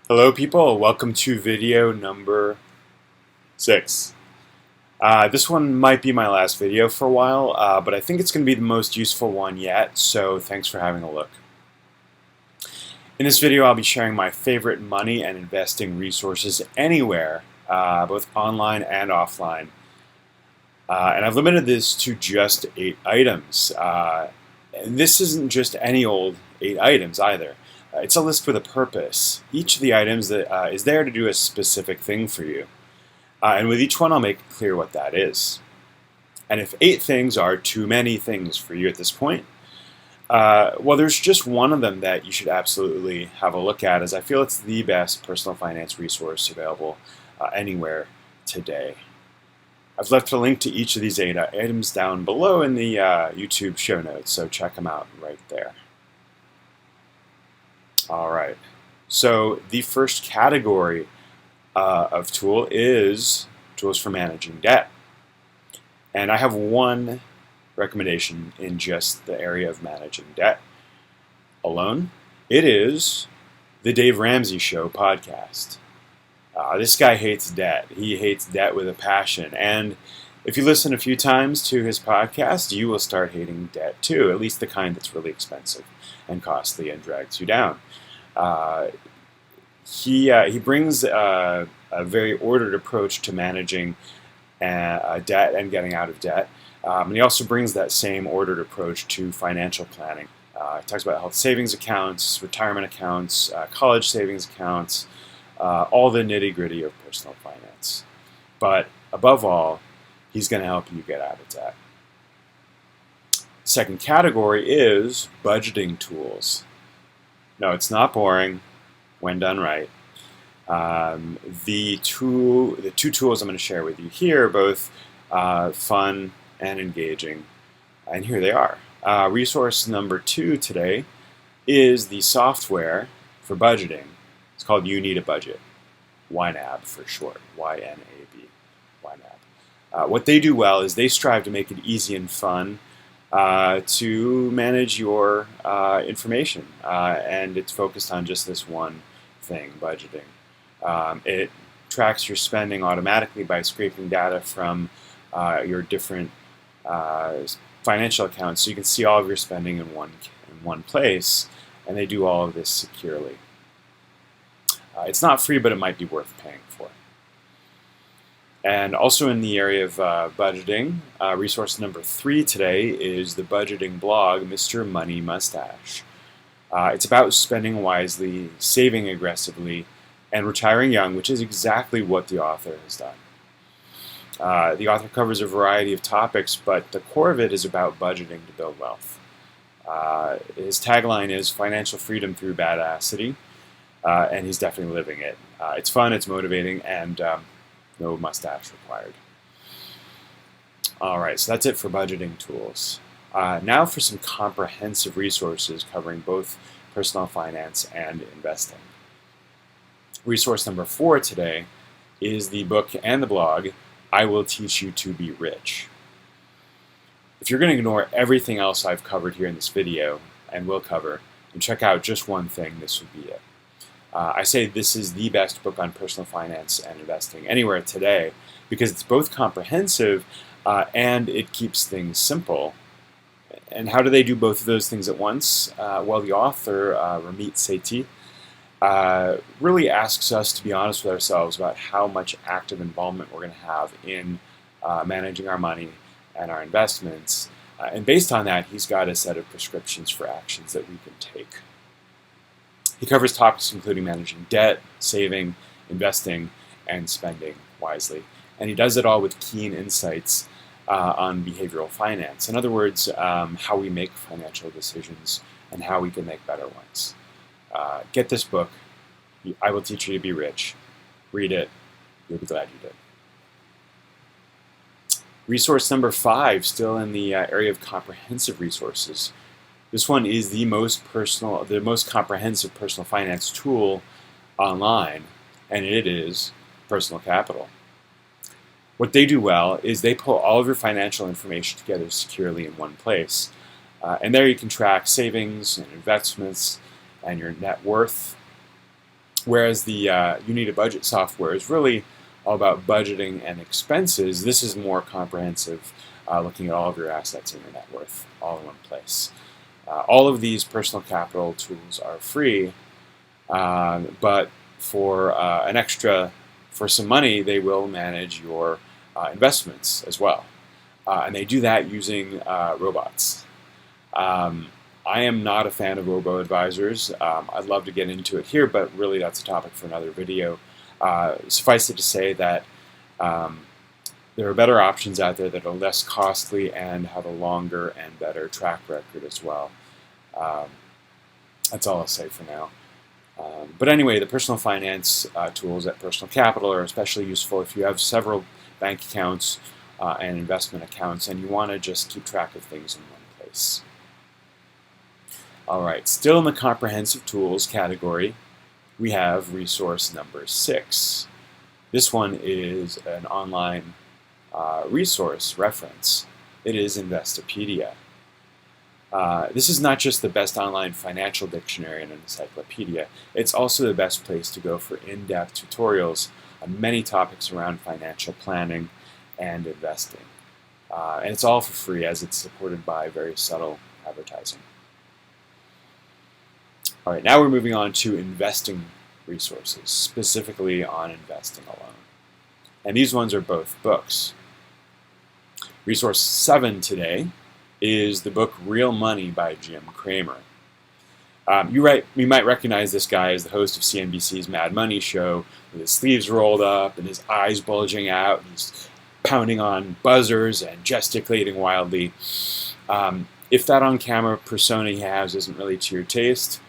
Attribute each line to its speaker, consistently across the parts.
Speaker 1: Hello people, welcome to video number 6. This one might be my last video for a while, but I think it's going to be the most useful one yet, so thanks for having a look. In this video I'll be sharing my favorite money and investing resources anywhere, both online and offline. And I've limited this to just 8 items. And this isn't just any old 8 items either. It's a list with a purpose. Each of the items that is there to do a specific thing for you. And with each one I'll make it clear what that is. And if 8 things are too many things for you at this point, well, there's just one of them that you should absolutely have a look at, as I feel it's the best personal finance resource available anywhere today. I've left a link to each of these 8 items down below in the YouTube show notes, so check them out right there. Alright, so the first category of tool is tools for managing debt. And I have one recommendation in just the area of managing debt alone. It is the Dave Ramsey Show podcast. This guy hates debt. He hates debt with a passion. And if you listen a few times to his podcast, you will start hating debt too, at least the kind that's really expensive and costly and drags you down. He brings a very ordered approach to managing debt and getting out of debt. And he also brings that same ordered approach to financial planning. He talks about health savings accounts, retirement accounts, college savings accounts, all the nitty-gritty of personal finance. But above all, he's going to help you get out of debt. Second category is budgeting tools. No, it's not boring when done right. The two tools I'm going to share with you here are both fun and engaging, and here they are. Resource number 2 today is the software for budgeting. It's called You Need a Budget, YNAB for short, YNAB, YNAB. What they do well is they strive to make it easy and fun to manage your information, and it's focused on just this one thing, budgeting. It tracks your spending automatically by scraping data from your different financial accounts, so you can see all of your spending in one place, and they do all of this securely. It's not free, but it might be worth paying for. And also in the area of budgeting, resource number 3 today is the budgeting blog, Mr. Money Mustache. It's about spending wisely, saving aggressively, and retiring young, which is exactly what the author has done. The author covers a variety of topics, but the core of it is about budgeting to build wealth. His tagline is financial freedom through badassity, and he's definitely living it. It's fun, it's motivating, and no mustache required. Alright, so that's it for budgeting tools. Now for some comprehensive resources covering both personal finance and investing. Resource number 4 today is the book and the blog, I Will Teach You to Be Rich. If you're going to ignore everything else I've covered here in this video, and will cover, and check out just one thing, this would be it. I say this is the best book on personal finance and investing anywhere today because it's both comprehensive and it keeps things simple. And how do they do both of those things at once? Well, the author, Ramit Sethi, really asks us to be honest with ourselves about how much active involvement we're going to have in managing our money and our investments. And based on that, he's got a set of prescriptions for actions that we can take. He covers topics including managing debt, saving, investing, and spending wisely. And he does it all with keen insights on behavioral finance. In other words, how we make financial decisions and how we can make better ones. Get this book, I Will Teach You to Be Rich. Read it. You'll be glad you did. Resource number 5, still in the area of comprehensive resources. This one is the most comprehensive personal finance tool online, and it is Personal Capital. What they do well is they pull all of your financial information together securely in one place. And there you can track savings and investments and your net worth. Whereas the You Need a Budget software is really all about budgeting and expenses. This is more comprehensive, looking at all of your assets and your net worth all in one place. All of these personal capital tools are free, but for for some money, they will manage your investments as well. And they do that using robots. I am not a fan of robo-advisors. I'd love to get into it here, but really that's a topic for another video. Suffice it to say that there are better options out there that are less costly and have a longer and better track record as well. That's all I'll say for now. But anyway, the personal finance tools at Personal Capital are especially useful if you have several bank accounts and investment accounts and you want to just keep track of things in one place. All right, still in the comprehensive tools category, we have resource number 6. This one is an online resource reference. It is Investopedia. This is not just the best online financial dictionary and encyclopedia, it's also the best place to go for in-depth tutorials on many topics around financial planning and investing. And it's all for free as it's supported by very subtle advertising. All right, now we're moving on to investing resources, specifically on investing alone. And these ones are both books. Resource 7 today is the book Real Money by Jim Cramer. You might recognize this guy as the host of CNBC's Mad Money show, with his sleeves rolled up and his eyes bulging out, and he's pounding on buzzers and gesticulating wildly. If that on-camera persona he has isn't really to your taste,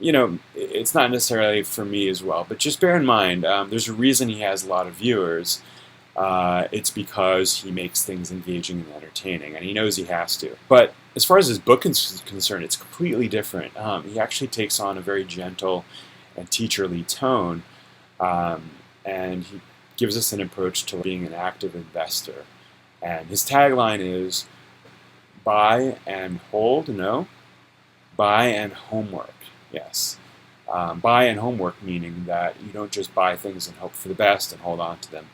Speaker 1: it's not necessarily for me as well, but just bear in mind, there's a reason he has a lot of viewers. It's because he makes things engaging and entertaining, and he knows he has to. But as far as his book is concerned, it's completely different. He actually takes on a very gentle and teacherly tone, and he gives us an approach to being an active investor. And his tagline is, buy and hold, no, buy and homework. Yes. Buy and homework, meaning that you don't just buy things and hope for the best and hold on to them.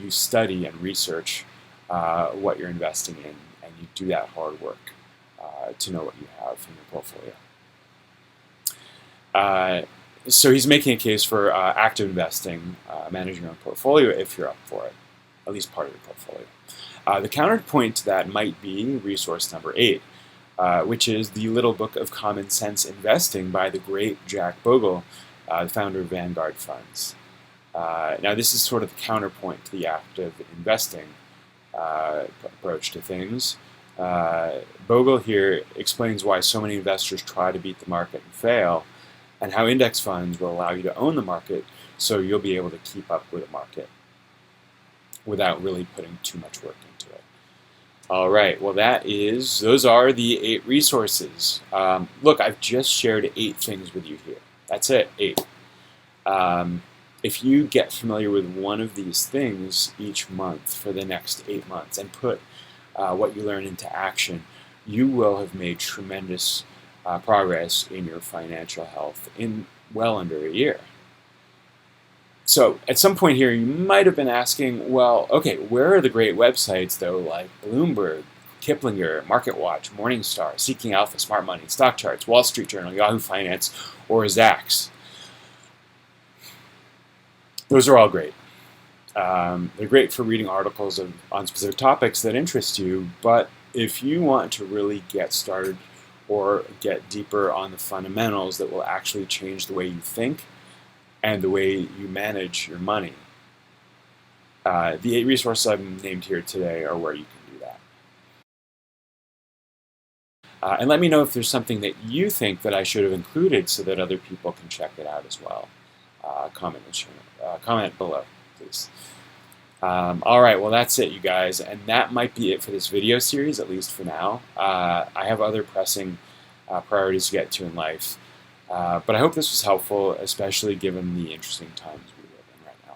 Speaker 1: You study and research what you're investing in, and you do that hard work to know what you have in your portfolio. So he's making a case for active investing, managing your own portfolio if you're up for it, at least part of your portfolio. The counterpoint to that might be resource number 8. Which is the Little Book of Common Sense Investing by the great Jack Bogle, the founder of Vanguard Funds. Now, this is sort of the counterpoint to the active investing approach to things. Bogle here explains why so many investors try to beat the market and fail, and how index funds will allow you to own the market so you'll be able to keep up with the market without really putting too much work into it. All right, well those are the 8 resources. Look, I've just shared 8 things with you here. That's it, 8. If you get familiar with one of these things each month for the next 8 months and put what you learn into action, you will have made tremendous progress in your financial health in well under a year. So at some point here, you might have been asking, well, okay, where are the great websites, though, like Bloomberg, Kiplinger, MarketWatch, Morningstar, Seeking Alpha, Smart Money, Stock Charts, Wall Street Journal, Yahoo Finance, or Zacks? Those are all great. They're great for reading articles on specific topics that interest you, but if you want to really get started or get deeper on the fundamentals that will actually change the way you think and the way you manage your money, the 8 resources I've named here today are where you can do that. And let me know if there's something that you think that I should have included so that other people can check it out as well. Comment below, please. All right, well that's it, you guys, and that might be it for this video series, at least for now. I have other pressing priorities to get to in life, but I hope this was helpful, especially given the interesting times we live in right now.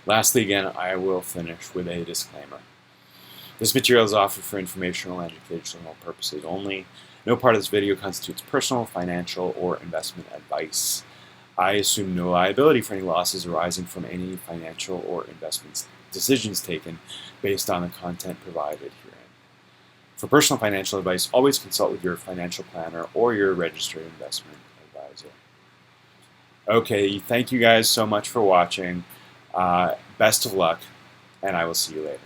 Speaker 1: Lastly, again, I will finish with a disclaimer. This material is offered for informational and educational purposes only. No part of this video constitutes personal, financial, or investment advice. I assume no liability for any losses arising from any financial or investment decisions taken based on the content provided herein. For personal financial advice, always consult with your financial planner or your registered investment advisor. Okay, thank you guys so much for watching. Best of luck, and I will see you later.